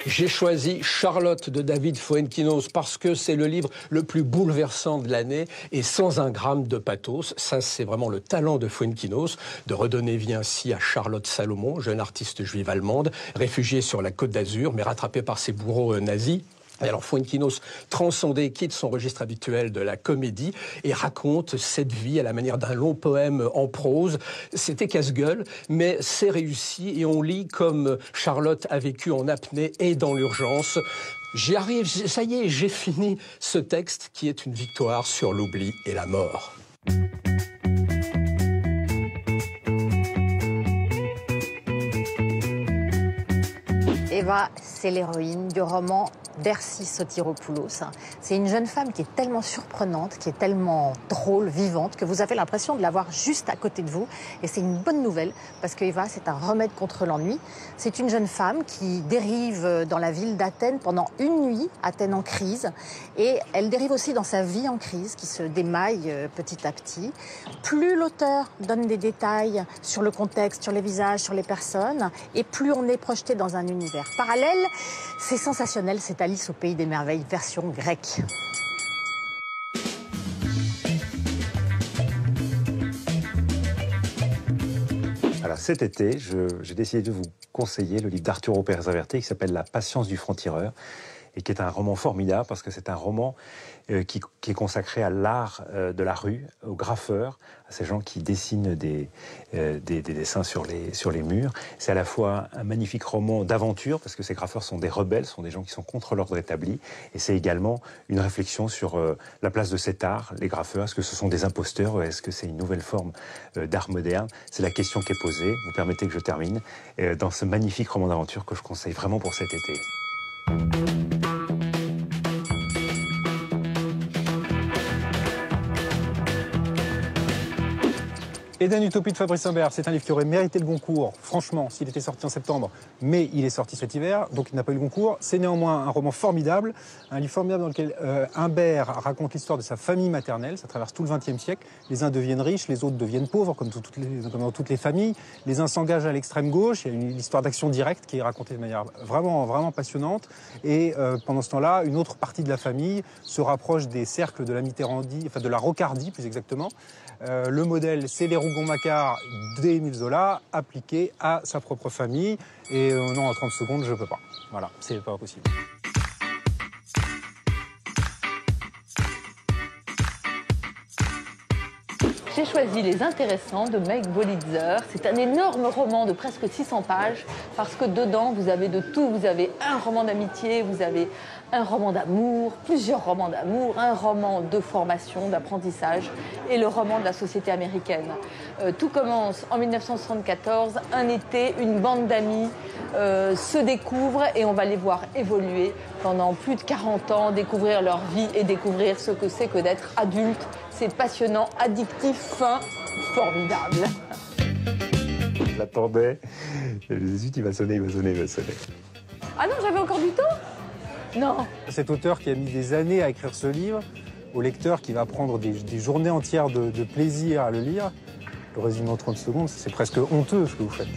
J'ai choisi Charlotte de David Fuenquinos parce que c'est le livre le plus bouleversant de l'année et sans un gramme de pathos. Ça, c'est vraiment le talent de Fuenquinos de redonner vie ainsi à Charlotte Salomon, jeune artiste juive allemande, réfugiée sur la Côte d'Azur, mais rattrapée par ses bourreaux nazis. Et alors Fuenquinos, transcendé, quitte son registre habituel de la comédie et raconte cette vie à la manière d'un long poème en prose. C'était casse-gueule, mais c'est réussi et on lit comme Charlotte a vécu en apnée et dans l'urgence. J'y arrive, ça y est, j'ai fini ce texte qui est une victoire sur l'oubli et la mort. Eva, c'est l'héroïne du roman d'Ersi Sotiropoulos. C'est une jeune femme qui est tellement surprenante, qui est tellement drôle, vivante, que vous avez l'impression de la voir juste à côté de vous. Et c'est une bonne nouvelle, parce que Eva, c'est un remède contre l'ennui. C'est une jeune femme qui dérive dans la ville d'Athènes pendant une nuit, Athènes en crise. Et elle dérive aussi dans sa vie en crise, qui se démaille petit à petit. Plus l'auteur donne des détails sur le contexte, sur les visages, sur les personnes, et plus on est projeté dans un univers parallèle. C'est sensationnel, c'est Alice au pays des merveilles, version grecque. Alors cet été, j'ai décidé de vous conseiller le livre d'Arturo Pérez-Reverte qui s'appelle La patience du franc-tireur et qui est un roman formidable parce que c'est un roman qui est consacré à l'art de la rue, aux graffeurs, à ces gens qui dessinent des dessins sur les murs. C'est à la fois un magnifique roman d'aventure parce que ces graffeurs sont des rebelles, sont des gens qui sont contre l'ordre établi, et c'est également une réflexion sur la place de cet art, les graffeurs. Est-ce que ce sont des imposteurs ou est-ce que c'est une nouvelle forme d'art moderne? C'est la question qui est posée. Vous permettez que je termine dans ce magnifique roman d'aventure que je conseille vraiment pour cet été. Eden Utopie de Fabrice Humbert, c'est un livre qui aurait mérité le Goncourt, franchement, s'il était sorti en septembre, mais il est sorti cet hiver, donc il n'a pas eu le Goncourt. C'est néanmoins un roman formidable, un livre formidable dans lequel Humbert raconte l'histoire de sa famille maternelle. Ça traverse tout le XXe siècle. Les uns deviennent riches, les autres deviennent pauvres, comme dans toutes les familles. Les uns s'engagent à l'extrême gauche. Il y a une histoire d'action directe qui est racontée de manière vraiment passionnante. Et pendant ce temps-là, une autre partie de la famille se rapproche des cercles de la Mitterrandie, enfin de la Rocardie plus exactement. Le modèle, c'est les Rougon-Macquart d'Émile Zola, appliqué à sa propre famille. Et non, en 30 secondes, je peux pas. Voilà, c'est pas possible. J'ai choisi Les Intéressants de Meg Wolitzer. C'est un énorme roman de presque 600 pages parce que dedans, vous avez de tout. Vous avez un roman d'amitié, vous avez un roman d'amour, plusieurs romans d'amour, un roman de formation, d'apprentissage et le roman de la société américaine. Tout commence en 1974, un été, une bande d'amis se découvrent et on va les voir évoluer pendant plus de 40 ans, découvrir leur vie et découvrir ce que c'est que d'être adulte. C'est passionnant, addictif, fin, formidable. Je l'attendais. Je me suis dit, il va sonner. Ah non, j'avais encore du temps? Non. Cet auteur qui a mis des années à écrire ce livre, au lecteur qui va prendre des journées entières de plaisir à le lire, le résumer en 30 secondes, c'est presque honteux ce que vous faites.